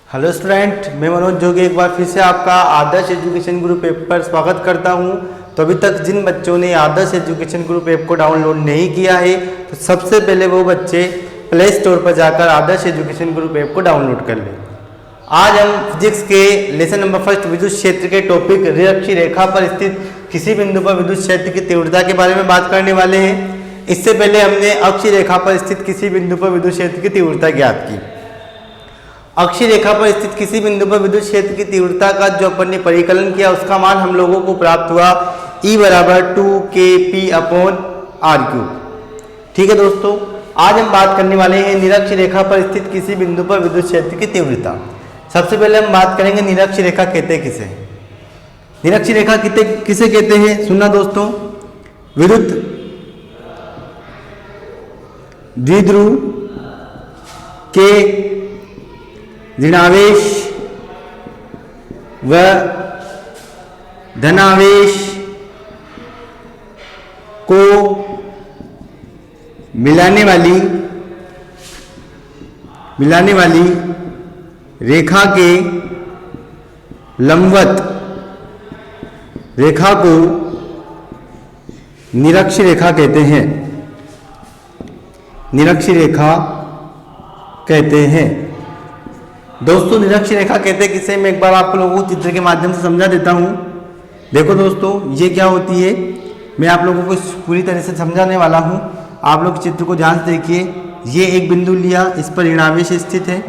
Hello student, मैं मनोज जोगी एक बार फिर से आपका आदर्श एजुकेशन ग्रुप ऐप पर स्वागत करता हूं। तो अभी तक जिन बच्चों ने आदर्श एजुकेशन ग्रुप ऐप को डाउनलोड नहीं किया है तो सबसे पहले वो बच्चे प्ले स्टोर पर जाकर आदर्श एजुकेशन ग्रुप ऐप को डाउनलोड कर लें। आज हम फिजिक्स के लेसन नंबर 1 विद्युत क्षेत्र के टॉपिक रेखीय रेखा पर स्थित किसी बिंदु पर विद्युत क्षेत्र की तीव्रता के बारे में बात करने वाले हैं। इससे पहले हमने अक्षीय रेखा पर स्थित किसी बिंदु पर विद्युत क्षेत्र की तीव्रता ज्ञात की। अक्षीय रेखा पर स्थित किसी बिंदु पर विद्युत क्षेत्र की तीव्रता का जो अपन ने परिकलन किया उसका मान हम लोगों को प्राप्त हुआ E बराबर 2kP/r³। ठीक है दोस्तों, आज हम बात करने वाले हैं निरक्षीय रेखा पर स्थित किसी बिंदु पर विद्युत क्षेत्र की तीव्रता। सबसे पहले हम बात करेंगे निरक्षीय रेखा कहते किसे। निरक्षीय रेखा किसे कहते हैं, सुनना दोस्तों। विद्युत द्विध्रुव के ऋणावेश व धनावेश को मिलाने वाली रेखा के लंबवत रेखा को निरक्षीय रेखा कहते हैं। निरक्षीय रेखा कहते हैं दोस्तों। निरक्षीय रेखा कहते हैं किसे, मैं एक बार आप लोगों को चित्र के माध्यम से समझा देता हूं। देखो दोस्तों, ये क्या होती है, मैं आप लोगों को पूरी तरह से समझाने वाला हूं। आप लोग चित्र को ध्यान से देखिए। ये एक बिंदु लिया, इस पर ऋणावेश स्थित है।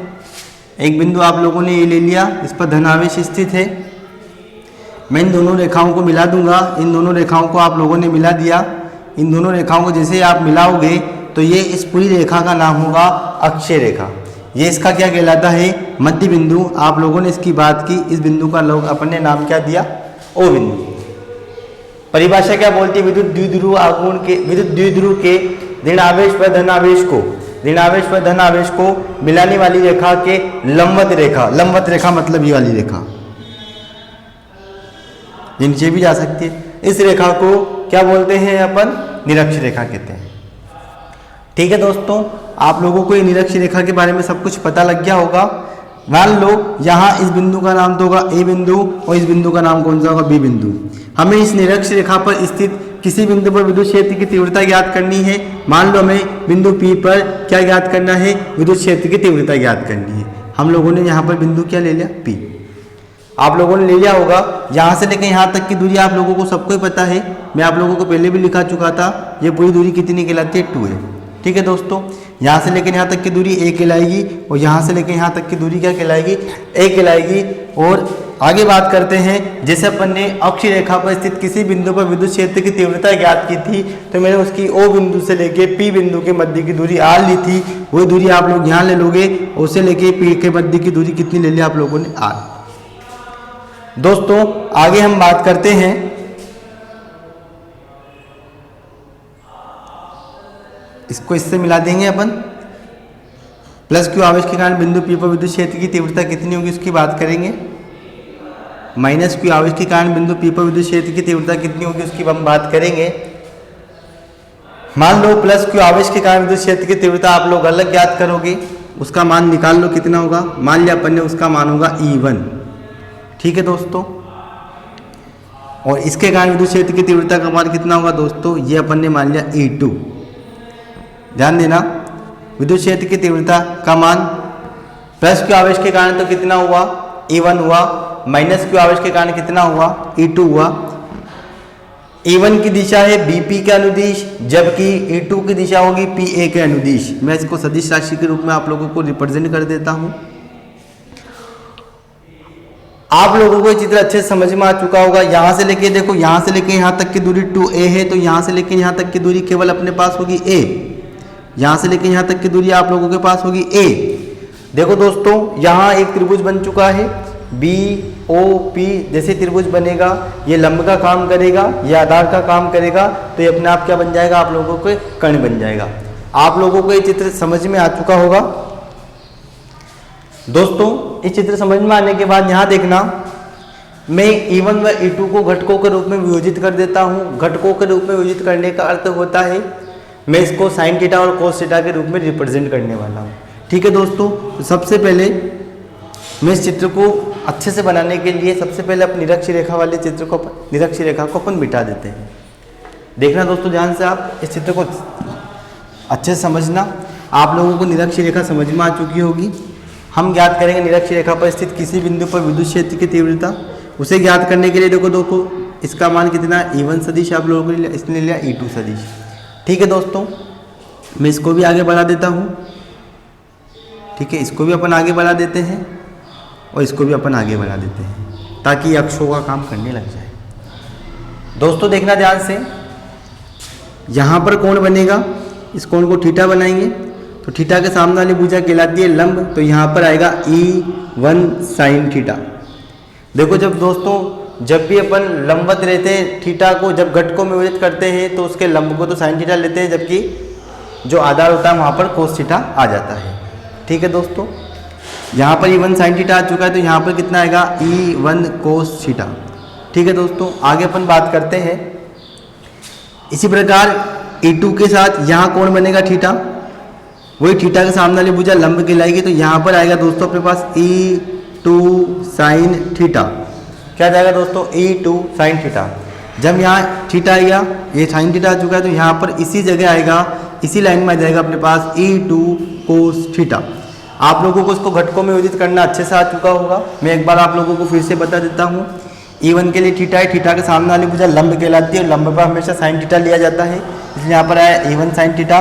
एक बिंदु आप लोगों ने ये ले लिया, इस पर धनावेश स्थित है। मैं इन दोनों रेखाओं को मिला दूंगा। इन दोनों रेखाओं को आप लोगों ने मिला दिया। इन दोनों रेखाओं को जैसे आप मिलाओगे तो ये इस पूरी रेखा का नाम होगा अक्षीय रेखा। ये इसका क्या कहलाता है, मध्य बिंदु। आप लोगों ने इसकी बात की, इस बिंदु का लोग अपने नाम क्या दिया, ओ बिंदु। परिभाषा क्या बोलती है, विद्युत द्विध्रुव के ऋणावेश व धनावेश को मिलाने वाली रेखा के लंबवत रेखा मतलब ये वाली रेखा, ये नीचे भी जा सकती है। इस रेखा को क्या बोलते हैं, अपन निरक्षीय रेखा कहते हैं। ठीक है दोस्तों, आप लोगों को ये निरक्षीय रेखा के बारे में सब कुछ पता लग गया होगा। मान लो यहाँ इस बिंदु का नाम तो होगा ए बिंदु और इस बिंदु का नाम कौन सा होगा, बी बिंदु। हमें इस निरक्षीय रेखा पर स्थित किसी बिंदु पर विद्युत क्षेत्र की तीव्रता ज्ञात करनी है। मान लो हमें बिंदु P पर क्या ज्ञात करना है, विद्युत क्षेत्र की तीव्रता ज्ञात करनी है। हम लोगों ने यहाँ पर बिंदु क्या ले लिया, P। आप लोगों ने ले लिया होगा। यहाँ से लेकर यहाँ तक की दूरी आप लोगों को सबको ही पता है, मैं आप लोगों को पहले भी लिखा चुका था। ये पूरी दूरी कितनी कहलाती है, 2 है। ठीक है दोस्तों, यहाँ से लेकर यहाँ तक की दूरी a कहलाएगी और यहाँ से लेकर यहाँ तक की दूरी क्या कहलाएगी, a कहलाएगी। और आगे बात करते हैं, जैसे अपन ने अक्षीय रेखा पर स्थित किसी बिंदु पर विद्युत क्षेत्र की तीव्रता ज्ञात की थी तो मैंने उसकी O बिंदु से लेके P बिंदु के मध्य की दूरी R ली थी। वही दूरी आप लोग यहाँ ले लोगे, उससे लेके P के मध्य की दूरी कितनी ले ली आप लोगों ने, R। दोस्तों आगे हम बात करते हैं, इसको इससे मिला देंगे अपन। प्लस क्यू आवेश के कारण बिंदु P पर विद्युत क्षेत्र की तीव्रता कितनी होगी उसकी बात करेंगे। माइनस क्यू आवेश के कारण बिंदु P पर विद्युत क्षेत्र की तीव्रता कितनी होगी उसकी हम बात करेंगे। मान लो प्लस क्यू आवेश के कारण विद्युत क्षेत्र की तीव्रता आप लोग अलग ज्ञात करोगे, उसका मान निकाल लो कितना होगा। मान लिया अपन ने उसका मान होगा E1। ठीक है दोस्तों, और इसके कारण विद्युत क्षेत्र की तीव्रता का मान कितना होगा दोस्तों, ये अपन ने मान लिया E2। ध्यान देना, विद्युत क्षेत्र की तीव्रता का मान प्लस क्यू आवेश के कारण तो कितना हुआ, E1 हुआ। माइनस क्यू आवेश के कारण कितना हुआ, E2 हुआ। E1 की दिशा है BP के अनुदिश, जबकि E2 की दिशा होगी PA के अनुदिश। मैं इसको सदिश राशि के रूप में आप लोगों को रिप्रेजेंट कर देता हूं। आप लोगों को ये चित्र अच्छे से समझ में आ चुका होगा। यहाँ से लेके देखो, यहाँ से लेके यहाँ तक की दूरी 2a है, तो यहाँ से लेके यहाँ तक की दूरी केवल अपने पास होगी a। यहाँ से लेके यहाँ तक की दूरी आप लोगों के पास होगी a। देखो दोस्तों, यहाँ एक त्रिभुज बन चुका है BOP। जैसे त्रिभुज बनेगा ये लंब का काम करेगा, ये आधार का काम करेगा, तो ये अपने आप क्या बन जाएगा, आप लोगों को कर्ण बन जाएगा। आप लोगों को ये चित्र समझ में आ चुका होगा। दोस्तों इस चित्र समझ में आने के बाद यहाँ देखना, मैं E1 व E2 को घटकों के रूप में वियोजित कर देता हूँ। घटकों के रूप में वियोजित करने का अर्थ होता है मैं इसको साइन थीटा और कोस थीटा के रूप में रिप्रेजेंट करने वाला हूँ। ठीक है दोस्तों, तो सबसे पहले मैं इस चित्र को अच्छे से बनाने के लिए सबसे पहले अपन निरक्षीय रेखा वाले चित्र को निरक्षीय रेखा को अपन मिटा देते हैं। देखना दोस्तों ध्यान से, आप इस चित्र को अच्छे से समझना। आप लोगों को निरक्षीय रेखा समझ में आ चुकी होगी। हम ज्ञात करेंगे निरक्षीय रेखा पर स्थित किसी बिंदु पर विद्युत क्षेत्र की तीव्रता। उसे ज्ञात करने के लिए देखो इसका मान कितना, E1 सदिश आप लोगों ने इसने लिया E2 सदिश। ठीक है दोस्तों, मैं इसको भी आगे बढ़ा देता हूँ। ठीक है, इसको भी अपन आगे बढ़ा देते हैं और इसको भी अपन आगे बढ़ा देते हैं ताकि अक्षों का काम करने लग जाए। दोस्तों देखना ध्यान से, यहाँ पर कोण बनेगा, इस कोण को थीटा बनाएंगे तो थीटा के सामने वाली भुजा कहलाती है लंब, तो यहाँ पर आएगा E1 sin थीटा। देखो जब दोस्तों जब भी अपन लंबवत रहते हैं थीटा को, जब घटकों में विभाजित करते हैं तो उसके लंब को तो sin थीटा लेते हैं, जबकि जो आधार होता है वहाँ पर cos थीटा आ जाता है। ठीक है दोस्तों, यहाँ पर E1 sin थीटा आ चुका है तो यहाँ पर कितना आएगा E1 cos थीटा। ठीक है दोस्तों, आगे अपन बात करते हैं। इसी प्रकार E2 के साथ यहाँ कोण बनेगा थीटा, वही थीटा के सामने वाली भुजा लंब कहलाएगी, तो यहाँ पर आएगा दोस्तों अपने पास E2 sin थीटा। क्या जाएगा दोस्तों E2 sin थीटा। जब यहाँ थीटा आएगा, ये sin थीटा आ चुका है तो यहाँ पर इसी जगह आएगा, इसी लाइन में आ जाएगा अपने पास E2 cos थीटा। आप लोगों को इसको घटकों में विभाजित करना अच्छे से आ चुका होगा। मैं एक बार आप लोगों को फिर से बता देता हूँ। E1 के लिए थीटा है, थीटा के सामने वाली भुजा लंब कहलाती है, लंब पर हमेशा sin थीटा लिया जाता है, इसलिए यहाँ पर आया E1 sin थीटा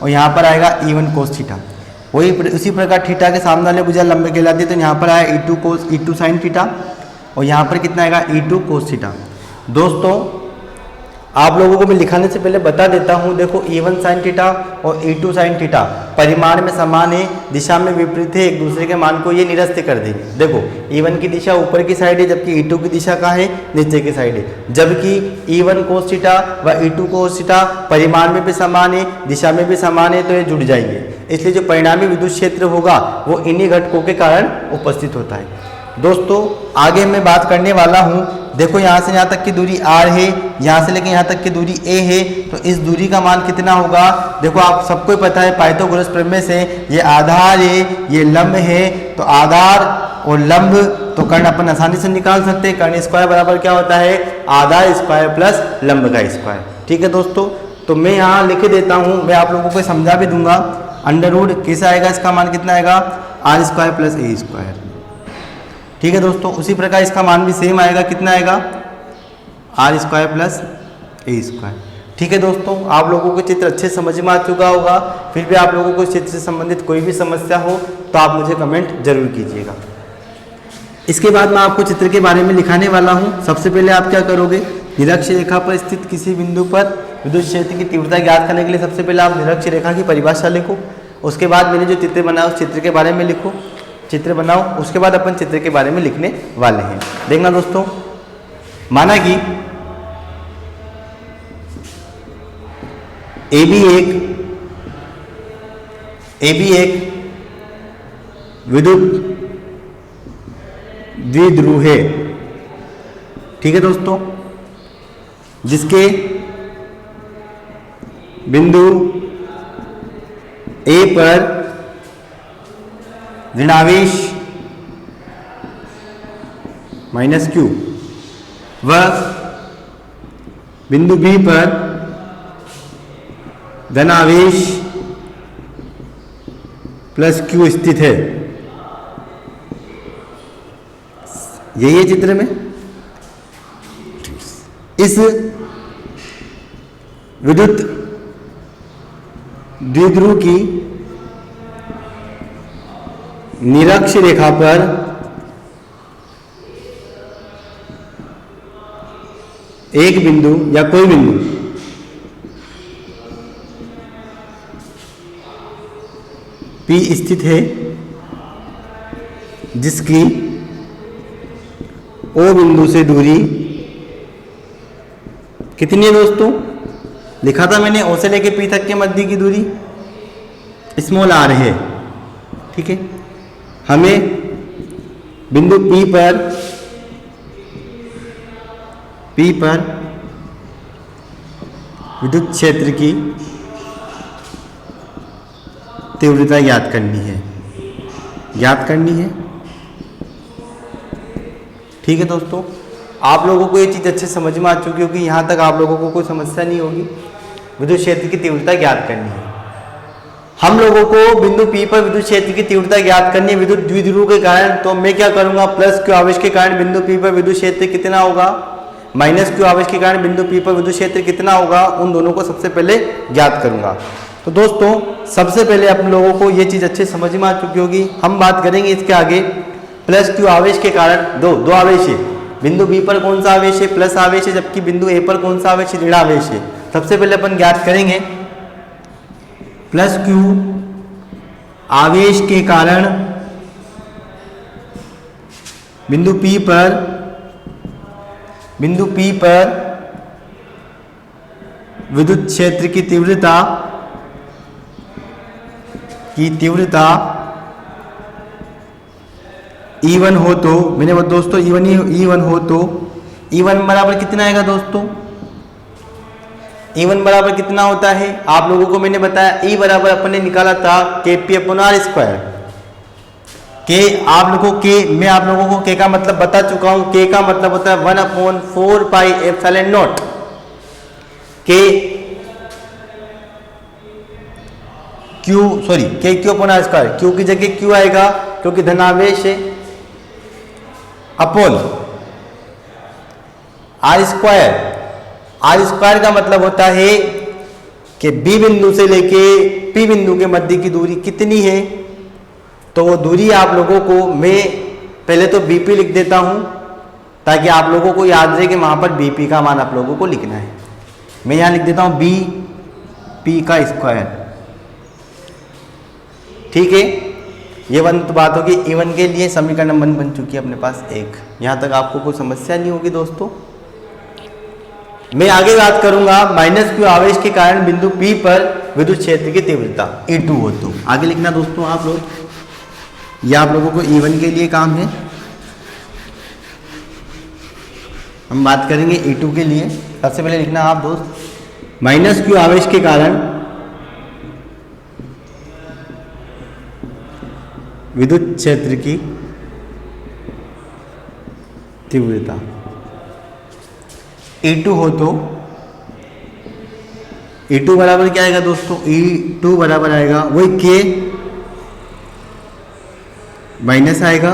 और यहाँ पर आएगा E1 cos थीटा। वही उसी प्रकार थीटा के सामने वाले भुजा लंब कहलाती है, तो यहाँ पर आया E2 sin थीटा और यहाँ पर कितना आएगा E2 cos थीटा। दोस्तों आप लोगों को मैं लिखाने से पहले बता देता हूँ, देखो E1 sin थीटा और E2 sin थीटा परिमाण में समान है, दिशा में विपरीत है, एक दूसरे के मान को ये निरस्त कर देंगे। देखो E1 की दिशा ऊपर की साइड है, जबकि E2 की दिशा कहाँ है, नीचे की साइड है। जबकि E1 cos थीटा व E2 cos थीटा परिमाण में भी समान है, दिशा में भी समान है, तो ये जुड़ जाएंगे। इसलिए जो परिणामी विद्युत क्षेत्र होगा वो इन्हीं घटकों के कारण उपस्थित होता है। दोस्तों आगे मैं बात करने वाला हूँ। देखो यहाँ से यहाँ तक की दूरी r है, यहाँ से लेकर यहाँ तक की दूरी a है, तो इस दूरी का मान कितना होगा। देखो आप सबको पता है पाइथागोरस प्रमेय से, ये आधार है, ये लंब है, तो आधार और लंब तो कर्ण अपन आसानी से निकाल सकते हैं। कर्ण स्क्वायर बराबर क्या होता है, आधार स्क्वायर प्लस लंब का स्क्वायर। ठीक है दोस्तों, तो मैं यहाँ लिख देता हूँ, मैं आप लोगों को समझा भी दूंगा। अंडर रूट कैसे आएगा, इसका मान कितना आएगा, r square plus a square. ठीक है दोस्तों, उसी प्रकार इसका मान भी सेम आएगा, कितना आएगा, r square plus a square. ठीक है दोस्तों, आप लोगों को चित्र अच्छे समझ में आ चुका होगा। फिर भी आप लोगों को इस चित्र से संबंधित कोई भी समस्या हो तो आप मुझे कमेंट जरूर कीजिएगा। इसके बाद मैं आपको चित्र के बारे में लिखाने वाला हूँ। सबसे पहले आप क्या करोगे, निरक्षीय रेखा पर स्थित किसी बिंदु पर विद्युत क्षेत्र की तीव्रता ज्ञात करने के लिए सबसे पहले आप निरक्षीय रेखा की परिभाषा लिखो। उसके बाद मैंने जो चित्र बनाया उस चित्र के बारे में लिखो, चित्र बनाओ। उसके बाद अपन चित्र के बारे में लिखने वाले हैं। देखना दोस्तों, माना कि AB एक विद्युत द्विध्रुव है। ठीक है दोस्तों, जिसके बिंदु A पर ऋणावेश -q व बिंदु B पर धनावेश +q स्थित है। यही है चित्र में। इस विद्युत द्विध्रुव की निरक्षीय रेखा पर एक बिंदु या कोई बिंदु P स्थित है, जिसकी O बिंदु से दूरी कितनी है दोस्तों, लिखा था मैंने O से लेके P तक के मध्य की दूरी स्मॉल r है। ठीक है, हमें बिंदु P पर विद्युत क्षेत्र की तीव्रता ज्ञात करनी है। ठीक है दोस्तों, आप लोगों को ये चीज़ अच्छे समझ में आ चुकी होगी, यहाँ तक आप लोगों को कोई समस्या नहीं होगी। विद्युत क्षेत्र की तीव्रता ज्ञात करनी है। हम लोगों को बिंदु P पर विद्युत क्षेत्र की तीव्रता ज्ञात करनी है विद्युत द्विध्रुव के कारण। तो मैं क्या करूंगा, प्लस Q आवेश के कारण बिंदु P पर विद्युत क्षेत्र कितना होगा, माइनस Q आवेश के कारण बिंदु P पर विद्युत क्षेत्र कितना होगा, उन दोनों को सबसे पहले ज्ञात करूंगा। तो दोस्तों सबसे पहले आप लोगों को ये चीज़ अच्छे समझ में आ चुकी होगी। हम बात करेंगे इसके आगे। प्लस Q आवेश के कारण दो आवेश है। बिंदु B पर कौन सा आवेश है, प्लस आवेश है, जबकि बिंदु A पर कौन सा आवेश है, ऋण आवेश है। सबसे पहले अपन ज्ञात करेंगे प्लस Q आवेश के कारण बिंदु P पर विद्युत क्षेत्र की तीव्रता E1 हो तो, मैंने वो दोस्तों E1 हो तो E1 बराबर कितना आएगा दोस्तों, E1 बराबर कितना होता है आप लोगों को मैंने बताया। E बराबर अपन ने निकाला था Kp/r²। K आप लोगों को मैं आप लोगों को K का मतलब बता चुका हूं। K का मतलब होता है 1/4πε0। Kq/r²। Q की जगह Q आएगा क्योंकि धनावेश है, अपॉन r² का मतलब होता है कि B बिंदु से लेके P बिंदु के मध्य की दूरी कितनी है। तो वो दूरी आप लोगों को मैं पहले तो BP लिख देता हूं ताकि आप लोगों को याद रहे कि वहां पर BP का मान आप लोगों को लिखना है। मैं यहां लिख देता हूं BP²। ठीक है, ये तो बात होगी E1 के लिए। समीकरण नंबर बन चुकी है अपने पास 1। यहां तक आपको कोई समस्या नहीं होगी दोस्तों। मैं आगे बात करूंगा माइनस Q आवेश के कारण बिंदु P पर विद्युत क्षेत्र की तीव्रता E2 हो तो। आगे लिखना दोस्तों आप लोग, ये आप लोगों को E1 के लिए काम है। हम बात करेंगे E2 के लिए। सबसे पहले लिखना आप दोस्त, माइनस Q आवेश के कारण विद्युत क्षेत्र की तीव्रता E2 हो तो E2 बराबर क्या आएगा दोस्तों, E2 बराबर आएगा वही K माइनस आएगा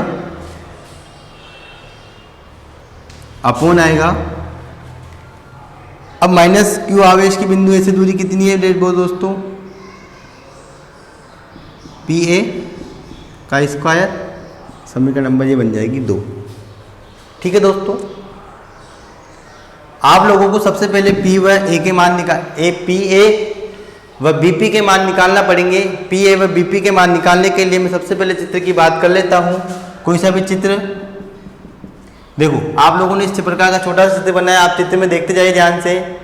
अपॉन आएगा। अब माइनस Q आवेश की बिंदु A से दूरी कितनी है दोस्तों, PA का स्क्वायर। समीकरण नंबर ये बन जाएगी 2। ठीक है दोस्तों, आप लोगों को सबसे पहले P व A के मान PA व BP के मान निकालना पड़ेंगे। PA व BP के मान निकालने के लिए मैं सबसे पहले चित्र की बात कर लेता हूं। कोई सा भी चित्र देखो, आप लोगों ने इस प्रकार का छोटा सा चित्र बनाया। आप चित्र में देखते जाइए ध्यान से।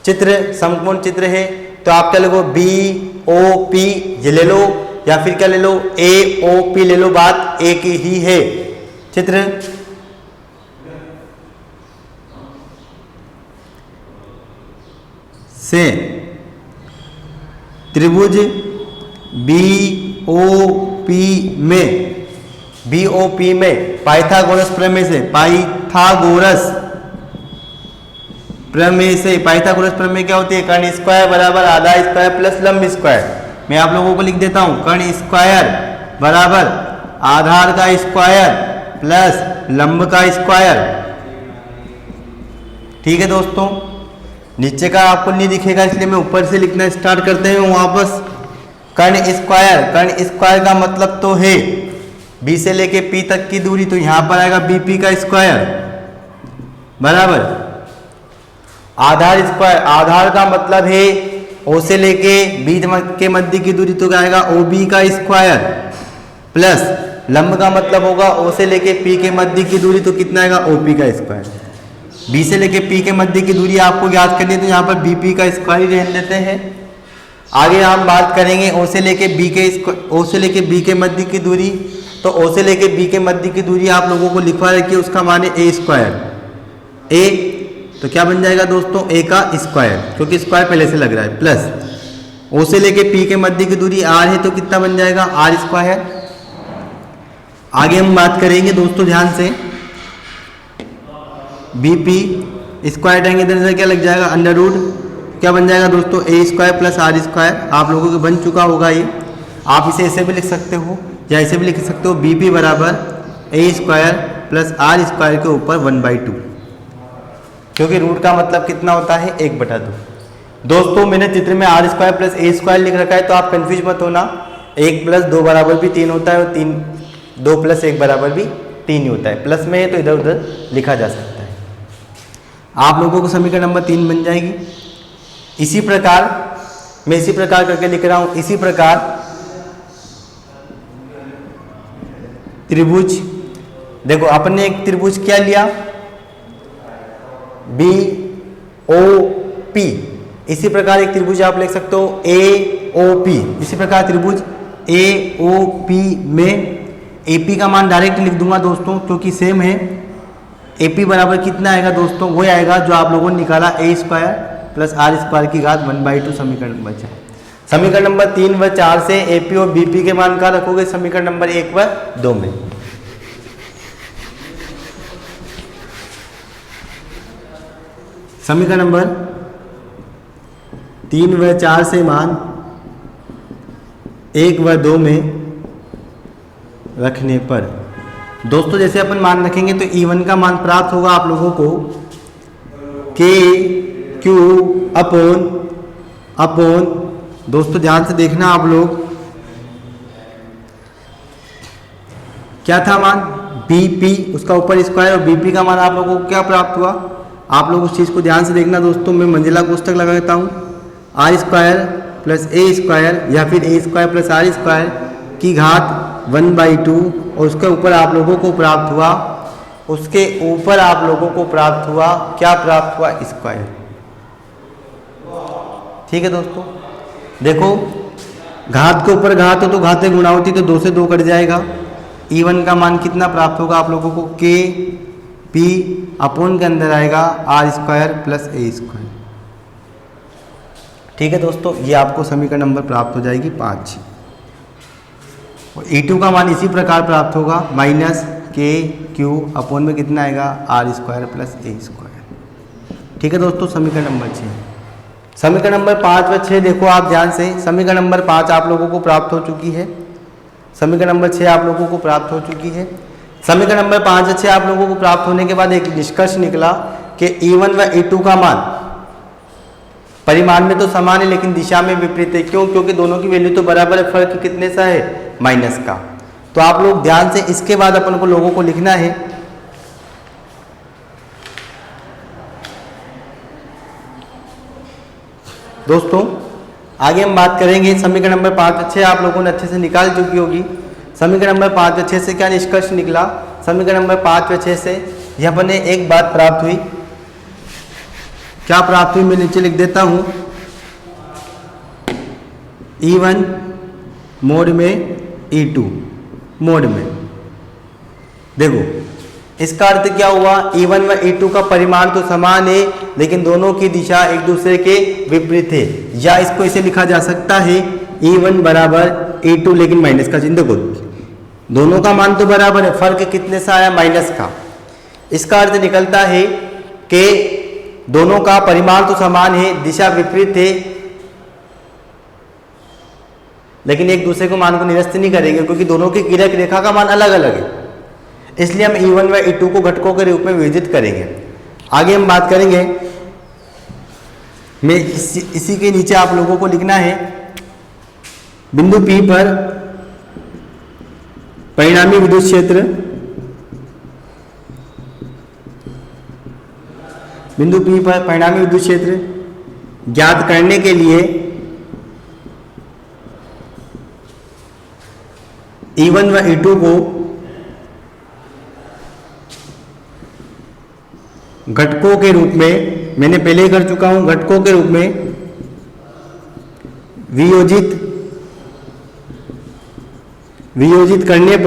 चित्र समकोण चित्र है, तो आप क्या लोगो BOP ये ले लो, या फिर क्या ले लो AOP ले लो, बात एक ही है। चित्र से त्रिभुज BOP में पाइथागोरस प्रमेय से पाइथागोरस प्रमेय क्या होती है, कर्ण स्क्वायर बराबर आधा स्क्वायर प्लस लंब स्क्वायर। मैं आप लोगों को लिख देता हूं, कर्ण स्क्वायर बराबर आधार का स्क्वायर प्लस लंब का स्क्वायर। ठीक है दोस्तों, नीचे का आपको नहीं दिखेगा इसलिए मैं ऊपर से लिखना स्टार्ट करते हैं वापस। कर्ण स्क्वायर का मतलब तो है B से लेके P तक की दूरी, तो यहां पर आएगा BP का स्क्वायर बराबर आधार स्क्वायर। आधार का मतलब है O से लेके B के मध्य की दूरी, तो क्या आएगा OB का स्क्वायर प्लस लंब का मतलब होगा O से लेके P के मध्य की दूरी, तो कितना आएगा OP का स्क्वायर। B से लेके P के मध्य की दूरी आपको याद करनी है, तो यहाँ पर BP का स्क्वायर ही रहने देते हैं। आगे हम बात करेंगे O से लेके B के मध्य की दूरी, तो O से लेके B के मध्य की दूरी आप लोगों को लिखवा रखिए, उसका मान है A स्क्वायर। A तो क्या बन जाएगा दोस्तों, A का स्क्वायर, क्योंकि स्क्वायर पहले से लग रहा है, प्लस O से लेके P के मध्य की दूरी R है, तो कितना बन जाएगा R स्क्वायर। आगे हम बात करेंगे दोस्तों ध्यान से, बी पी स्क्वायर उठाएंगे इधर से क्या लग जाएगा, अंडर रूट क्या बन जाएगा दोस्तों, ए स्क्वायर प्लस आर स्क्वायर। आप लोगों को बन चुका होगा ये। आप इसे ऐसे भी लिख सकते हो या ऐसे भी लिख सकते हो, बी पी बराबर ए स्क्वायर प्लस आर स्क्वायर के ऊपर 1/2, क्योंकि रूट का मतलब कितना होता है 1/2। दोस्तों मैंने चित्र में R square plus A square लिख रखा है, तो आप कंफ्यूज मत होना। 1 + 2 बराबर भी 3 होता है और 2 + 1 बराबर भी 3 ही होता है। प्लस में है तो इधर उधर लिखा जा सकता है। आप लोगों को समीकरण नंबर 3 बन जाएगी। इसी प्रकार मैं इसी प्रकार करके लिख रहा हूं। इसी प्रकार त्रिभुज, देखो अपन ने एक त्रिभुज क्या लिया, बी ओ पी। इसी प्रकार एक त्रिभुज आप लिख सकते हो ए ओ पी। इसी प्रकार त्रिभुज ए ओ पी में ए पी का मान डायरेक्ट लिख दूंगा दोस्तों, क्योंकि सेम है। ए पी बराबर कितना आएगा दोस्तों, वो आएगा जो आप लोगों ने निकाला, ए स्क्वायर प्लस आर स्क्वायर की घात 1/2 समीकरण नंबर 4। समीकरण नंबर 3 व 4 से ए पी और बी पी के मान का रखोगे समीकरण नंबर 1 व 2 में। समीकरण नंबर 3 व 4 से मान 1 व 2 में रखने पर दोस्तों जैसे अपन मान रखेंगे तो E1 का मान प्राप्त होगा आप लोगों को के क्यू अपॉन दोस्तों ध्यान से देखना आप लोग, क्या था मान बीपी, उसका ऊपर स्क्वायर, और बीपी का मान आप लोगों को क्या प्राप्त हुआ। आप लोग उस चीज़ को ध्यान से देखना दोस्तों। मैं मंजिला कोष्ठक लगा देता हूँ, R square plus A square या फिर A square plus R square की घात 1/2, और उसके ऊपर आप लोगों को प्राप्त हुआ, उसके ऊपर आप लोगों को प्राप्त हुआ, क्या प्राप्त हुआ, स्क्वायर। ठीक है दोस्तों, देखो घात के ऊपर घात हो तो घातें गुणा होती तो 2 से 2 कट जाएगा। E1 का मान कितना प्राप्त होगा आप लोगों को, के पी अपॉन के अंदर आएगा R square plus A square. ठीक है दोस्तों, ये आपको समीकरण नंबर प्राप्त हो जाएगी 5। और E2 का मान इसी प्रकार प्राप्त होगा, माइनस के क्यू अपॉन में कितना आएगा, R square plus A square. ठीक है दोस्तों, समीकरण नंबर 6। समीकरण नंबर 5 व 6 देखो आप ध्यान से। समीकरण नंबर 5 आप लोगों को प्राप्त हो चुकी है, समीकरण नंबर 6 आप लोगों को प्राप्त हो चुकी है। समीकरण नंबर 5 व 6 आप लोगों को प्राप्त होने के बाद एक निष्कर्ष निकला कि E1 व E2 का मान परिमाण में तो समान है लेकिन दिशा में विपरीत है। क्यों? क्योंकि दोनों की वैल्यू तो बराबर है, फर्क कितने सा है, माइनस का। तो आप लोग ध्यान से, इसके बाद अपन को लोगों को लिखना है दोस्तों, आगे हम बात करेंगे समीकरण नंबर 5 व 6 आप लोगों ने अच्छे से निकाल चुकी होगी। समीकरण नंबर 5 व 6 से क्या निष्कर्ष निकला, समीकरण नंबर 5 व 6 से यहाँ पर एक बात प्राप्त हुई। क्या प्राप्त हुई, मैं नीचे लिख देता हूं, E1 मोड में E2 मोड में। देखो इसका अर्थ क्या हुआ, E1 व E2 का परिमाण तो समान है लेकिन दोनों की दिशा एक दूसरे के विपरीत है। या इसको इसे लिखा जा सकता है E1 बराबर E2 लेकिन माइनस का चिन्ह। देखो दोनों का मान तो बराबर है, फर्क कितने सा आया, माइनस का। इसका अर्थ निकलता है कि दोनों का परिमाण तो समान है, दिशा विपरीत है, लेकिन एक दूसरे को मान को निरस्त नहीं करेंगे क्योंकि दोनों की कीरक रेखा का मान अलग अलग है। इसलिए हम E1 व E2 को घटकों के रूप में विभाजित करेंगे। आगे हम बात करेंगे, मैं इसी के नीचे आप लोगों को लिखना है, बिंदु P पर परिणामी विद्युत क्षेत्र, बिंदु P पर परिणामी विद्युत क्षेत्र ज्ञात करने के लिए E1 व E2 को घटकों के रूप में, मैंने पहले ही कर चुका हूं, घटकों के रूप में वियोजित करने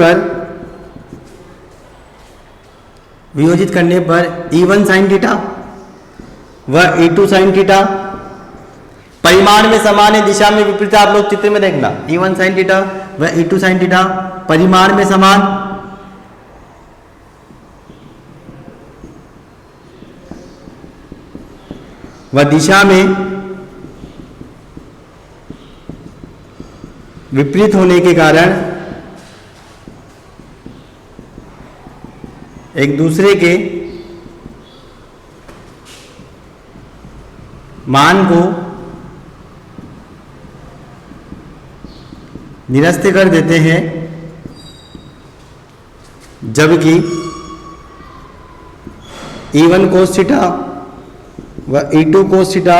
पर E1 sin थीटा व E2 sin थीटा परिमाण में समान है, दिशा में विपरीत। आप लोग चित्र में देखना, E1 sin थीटा व E2 sin थीटा परिमाण में समान, व दिशा में विपरीत होने के कारण एक दूसरे के मान को निरस्त कर देते हैं, जबकि E1 cos थीटा व E2 cos थीटा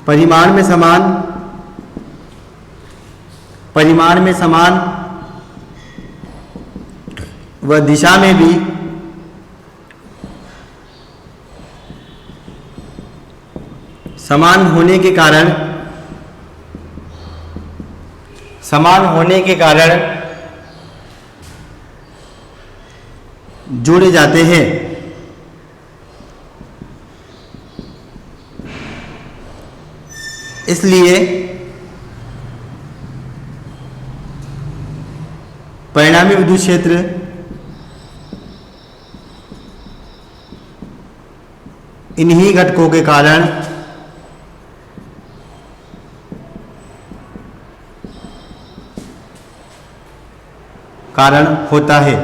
परिमाण में समान व दिशा में भी समान होने के कारण जोड़े जाते हैं। इसलिए परिणामी विद्युत क्षेत्र इन्हीं घटकों के कारण होता है।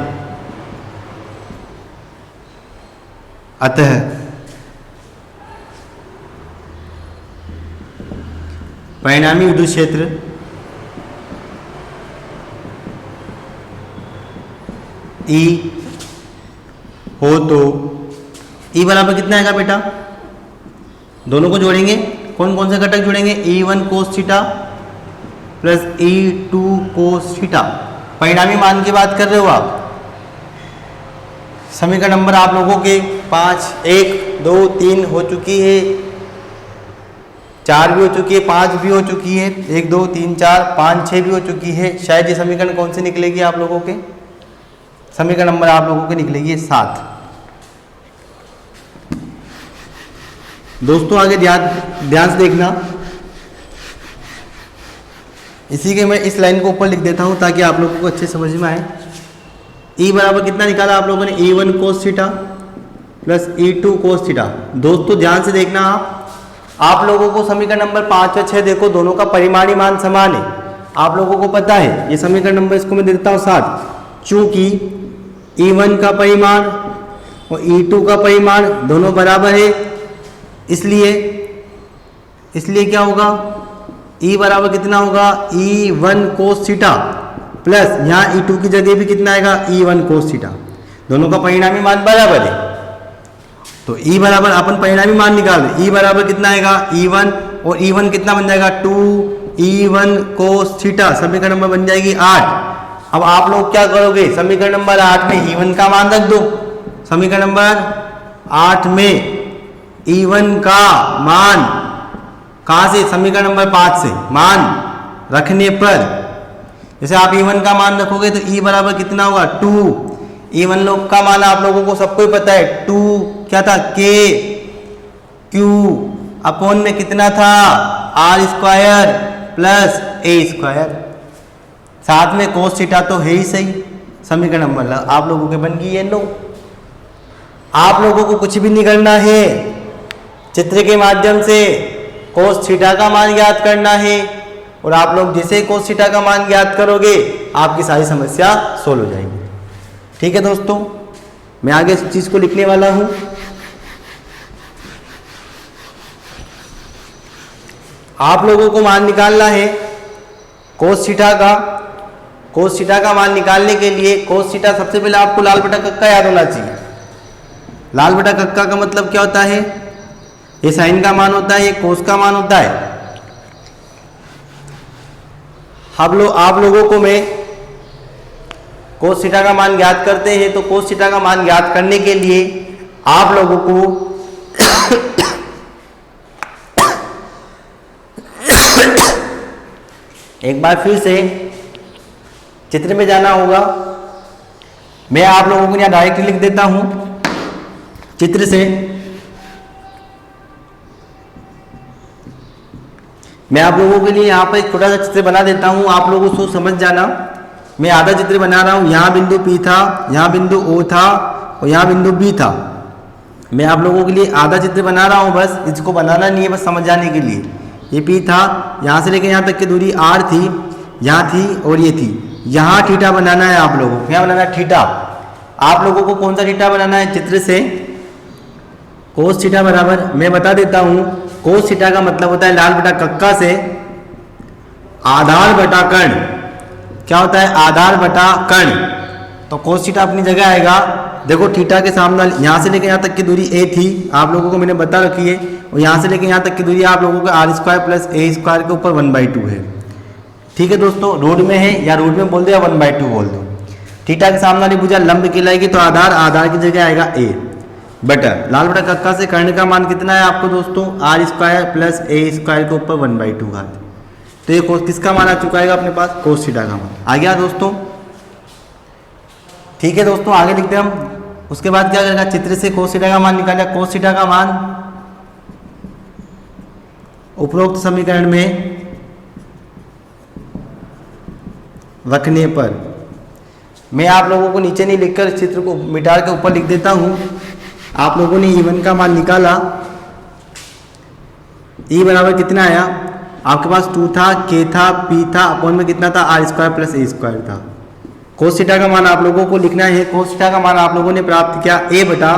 अतः परिणामी विद्युत क्षेत्र E हो तो E बराबर कितना आएगा बेटा? दोनों को जोड़ेंगे, कौन कौन से घटक जोड़ेंगे? E1 cos theta plus E2 cos theta. परिणामी मान की बात कर रहे हो आप। समीकरण नंबर आप लोगों के 5, 1, 2, 3 हो चुकी है, 4 भी हो चुकी है, 5 भी हो चुकी है, 1, 2, 3, 4, 5, 6 भी हो चुकी है। शायद ये समीकरण कौन से निकलेगी आप लोगों के? समीकरण नंबर आप लोगों के निकलेगी 7। दोस्तों आगे ध्यान से देखना, इसी के मैं इस लाइन को ऊपर लिख देता हूं ताकि आप लोगों को अच्छे समझ में आए। E बराबर कितना निकाला आप लोगों ने? E1 cos theta plus E2 cos theta. दोस्तों ध्यान से देखना, आप लोगों को समीकरण नंबर 5 और 6 देखो, दोनों का परिमाणी मान समान है। आप लोगों को पता है ये समीकरण नंबर, इसको मैं दे देता हूँ 7। चूंकि E1 का परिमाण और E2 का परिमाण दोनों बराबर है, इसलिए क्या होगा? E बराबर कितना होगा? E1 cos थीटा प्लस यहाँ E2 की जगह भी कितना आएगा? E1 cos theta. दोनों का परिणामी मान बराबर है, तो E बराबर अपन परिणामी मान निकाल दें। E बराबर कितना आएगा? E1 और E1 कितना बन जाएगा? 2E1 cos theta. समीकरण नंबर बन जाएगी 8। अब आप लोग क्या करोगे? समीकरण नंबर 8 में E1 का मान रख दो। समीकरण नंबर 8 में E1 का मान कहाँ से? समीकरण नंबर 5 से। मान रखने पर जैसे आप E1 का मान रखोगे तो E बराबर कितना होगा? 2। E1 लोग का मान आप लोगों को सबको ही पता है, 2 क्या था? K Q अपॉन में कितना था? R square plus A square. साथ में cos थीटा तो है ही सही। समीकरण नंबर आप लोगों के बन गई है 9। आप लोगों को कुछ भी नहीं करना है, चित्र के माध्यम से cos थीटा का मान ज्ञात करना है, और आप लोग जैसे cos थीटा का मान ज्ञात करोगे आपकी सारी समस्या सोल्व हो जाएगी। ठीक है दोस्तों, मैं आगे इस चीज को लिखने वाला हूं। आप लोगों को मान निकालना है cos थीटा का। cos थीटा का मान निकालने के लिए cos थीटा सबसे पहले आपको लाल बटा कक्का याद होना चाहिए। लाल बटा कक्का का मतलब क्या होता है? ये साइन का मान होता है, ये कोस का मान होता है। आप लोगों को मैं कोस थीटा का मान ज्ञात करते हैं, तो कोस थीटा का मान ज्ञात करने के लिए आप लोगों को एक बार फिर से चित्र में जाना होगा। मैं आप लोगों को यहाँ डायरेक्टली लिख देता हूं चित्र से। मैं आप लोगों के लिए यहाँ पर एक छोटा सा चित्र बना देता हूँ, आप लोगों को समझ जाना। मैं आधा चित्र बना रहा हूँ। यहाँ बिंदु P था, यहाँ बिंदु O था और यहाँ बिंदु B था। मैं आप लोगों के लिए आधा चित्र बना रहा हूँ, बस इसको बनाना नहीं है, बस समझ जाने के लिए। ये P था, यहाँ से लेकर यहाँ तक की दूरी R थी, यहाँ थी और ये थी। यहाँ थीटा बनाना है आप लोगों को, क्या बनाना है? थीटा। आप लोगों को कौन सा थीटा बनाना है? चित्र से कोस थीटा बराबर, मैं बता देता हूँ, कोस थीटा का मतलब होता है लाल बटा कक्का से आधार बटा कर्ण। क्या होता है? आधार बटा कर्ण। तो कोस थीटा अपनी जगह आएगा। देखो थीटा के सामने यहाँ से लेकर यहाँ तक की दूरी a थी, आप लोगों को मैंने बता रखी है, और यहाँ से लेकर यहाँ तक की दूरी आप लोगों का R square plus A square के ऊपर 1/2 है। ठीक है दोस्तों, रोड में है या रोड में बोल दो या 1/2 बोल दो। थीटा के सामने वाली भुजा लंब कहलाएगी, तो आधार की जगह आएगा a बटा लाल बटा कक्का से कर्ण का मान कितना है आपको दोस्तों? R square plus A square के ऊपर 1/2 घात। तो ये किसका मान आ चुका है अपने पास? कोस थीटा का मान आ गया दोस्तों। ठीक है दोस्तों, आगे लिखते हैं हम। उसके बाद क्या करेगा? चित्र से कोस थीटा का मान निकाला। कोस थीटा का मान उपरोक्त समीकरण में रखने पर, मैं आप लोगों को नीचे नहीं लिखकर चित्र को मिटा के ऊपर लिख देता हूं। आप लोगों ने E1 का मान निकाला, E बराबर कितना आया आपके पास? 2 था, K था, P था, अपॉन में कितना था? R square plus A square था। कोस थीटा का मान आप लोगों को लिखना है। कोस थीटा का मान आप लोगों ने प्राप्त किया a बटा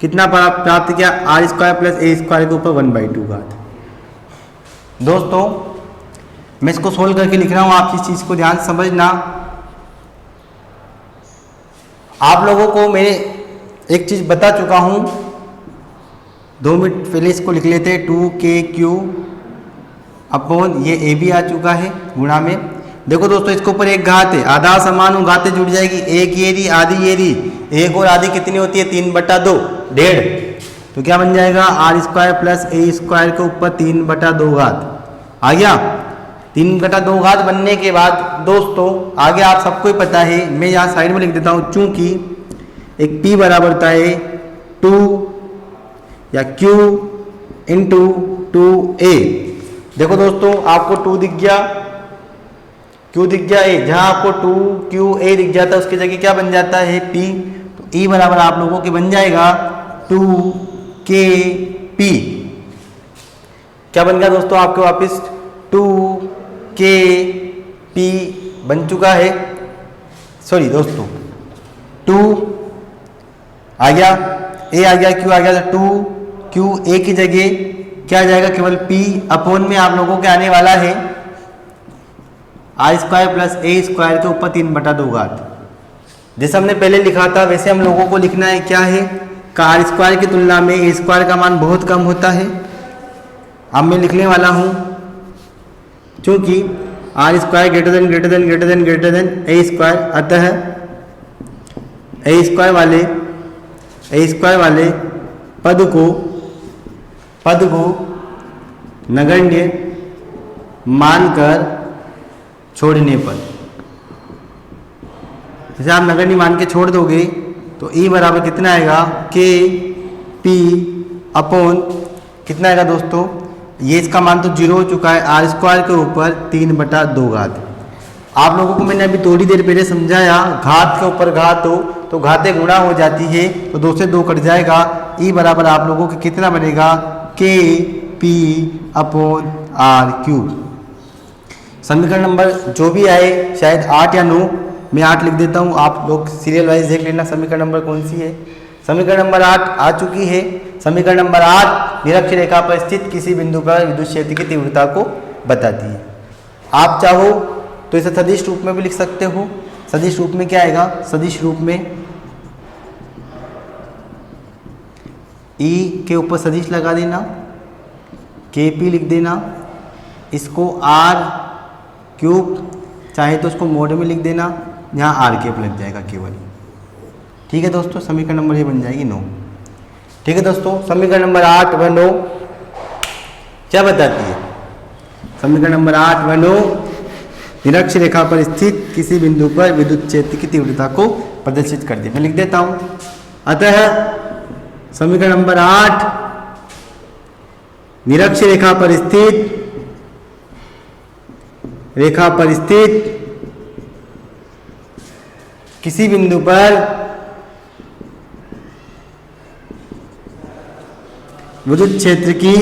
कितना प्राप्त किया? R square plus A square के ऊपर 1/2 घात। दोस्तों मैं इसको सोल्व करके लिख रहा हूँ, आप इस चीज़ को ध्यान से समझना। आप लोगों को मैं एक चीज़ बता चुका हूँ, 2 मिनट पहले इसको लिख लेते हैं। 2KQ अपॉन ये a भी आ चुका है गुणा में। देखो दोस्तों इसके ऊपर एक घात है, आधा समान हो, घातें जुड़ जाएगी। एक ये रही, आधी ये रही, एक और आधी कितनी होती है? 3/2, 1.5। तो क्या बन जाएगा? R square plus A square के ऊपर 3/2 घात आ गया। 3/2 घात बनने के बाद दोस्तों आगे आप सबको ही पता है, मैं यहाँ साइड में लिख देता हूँ, चूंकि एक P बराबर होता है 2 या Q इंटू 2A। देखो दोस्तों आपको 2 दिख गया, Q दिख गया A, जहाँ आपको 2QA दिख जाता है उसकी जगह क्या बन जाता है? P। तो E बराबर आप लोगों के बन जाएगा 2KP। क्या बन गया दोस्तों आपके वापस? 2KP बन चुका है। सॉरी दोस्तों 2 आ गया, A आ गया, Q आ गया, तो 2QA की जगह क्या आ जाएगा? केवल P अपॉन में आप लोगों के आने वाला है R square plus A square के ऊपर 3/2 घात। जैसे हमने पहले लिखा था वैसे हम लोगों को लिखना है। क्या है? R स्क्वायर की तुलना में ए स्क्वायर का मान बहुत कम होता है। अब मैं लिखने वाला हूँ, चूंकि R स्क्वायर ग्रेटर देन ए स्क्वायर, अतः ए स्क्वायर वाले पद को नगण्य मानकर छोड़ने पर, जैसे आप नगण्य मान के छोड़ दोगे तो E बराबर कितना आएगा? KP अपॉन कितना आएगा दोस्तों? ये इसका मान तो 0 हो चुका है, R स्क्वायर के ऊपर 3/2 घात। आप लोगों को मैंने अभी थोड़ी देर पहले समझाया, घात के ऊपर घात हो तो घातें गुणा हो जाती है, तो 2 से 2 कट जाएगा। E बराबर आप लोगों के कितना बनेगा? KP upon R3। समीकरण नंबर जो भी आए, शायद 8 या 9, मैं 8 लिख देता हूँ, आप लोग सीरियल वाइज देख लेना समीकरण नंबर कौन सी है। समीकरण नंबर 8 आ चुकी है। समीकरण नंबर 8 निरक्ष रेखा पर स्थित किसी बिंदु पर विद्युत क्षेत्र की तीव्रता को बताती है। आप चाहो तो इसे सदिश रूप में भी लिख सकते हो। सदिश रूप में क्या आएगा? सदिश रूप में E के ऊपर सदिश लगा देना, KP लिख देना, इसको R3 चाहे तो उसको मोड में लिख देना, यहाँ R लग जाएगा केवल। ठीक है दोस्तों, समीकरण नंबर ये बन जाएगी 9। ठीक है दोस्तों, समीकरण नंबर 8 व 9 क्या बताती है? समीकरण नंबर 8 व 9 निरक्ष रेखा पर स्थित किसी बिंदु पर विद्युत क्षेत्र की तीव्रता को प्रदर्शित कर दी। मैं लिख देता हूं, अतः समीकरण नंबर 8 निरक्ष रेखा पर स्थित किसी बिंदु पर विद्युत क्षेत्र की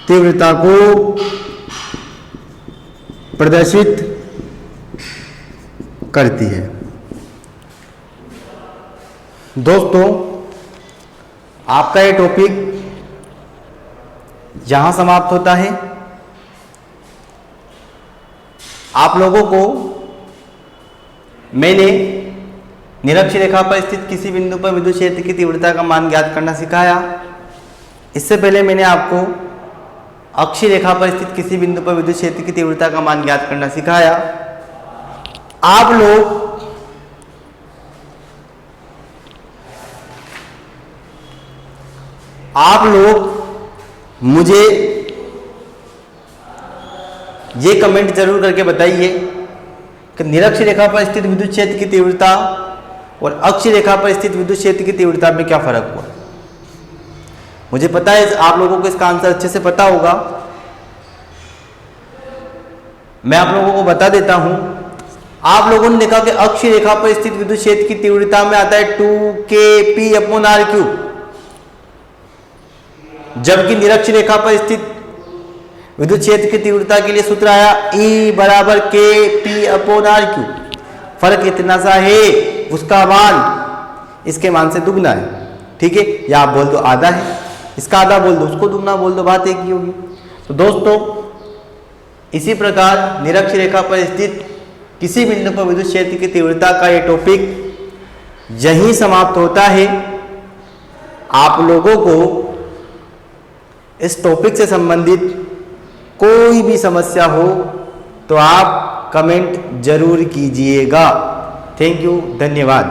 तीव्रता को प्रदर्शित करती है। दोस्तों, आपका ये टॉपिक यहां समाप्त होता है। आप लोगों को मैंने निरक्षीय रेखा पर स्थित किसी बिंदु पर विद्युत क्षेत्र की तीव्रता का मान ज्ञात करना सिखाया। इससे पहले मैंने आपको अक्षीय रेखा पर स्थित किसी बिंदु पर विद्युत क्षेत्र की तीव्रता का मान ज्ञात करना सिखाया। आप लोग मुझे ये कमेंट जरूर करके बताइए कि निरक्षीय रेखा पर स्थित विद्युत क्षेत्र की तीव्रता और अक्षीय रेखा पर स्थित विद्युत क्षेत्र की तीव्रता में क्या फर्क हुआ। मुझे पता है आप लोगों को इसका आंसर अच्छे से पता होगा। मैं आप लोगों को बता देता हूं। आप लोगों ने देखा कि अक्षीय रेखा पर स्थित विद्युत क्षेत्र की तीव्रता में आता है 2kp/r³, जबकि निरक्षीय रेखा पर स्थित विद्युत क्षेत्र की तीव्रता के लिए सूत्र आया E = kp/r³। फर्क इतना सा है, उसका मान इसके मान से दुगना है। ठीक है, या आप बोल दो आधा है, इसका आधा बोल दो, उसको दुगना बोल दो, बात एक ही होगी। तो दोस्तों, इसी प्रकार निरक्षीय रेखा पर स्थित किसी बिंदु पर विद्युत क्षेत्र की तीव्रता का ये टॉपिक यहीं समाप्त होता है। आप लोगों को इस टॉपिक से संबंधित कोई भी समस्या हो तो आप कमेंट जरूर कीजिएगा। थैंक यू, धन्यवाद।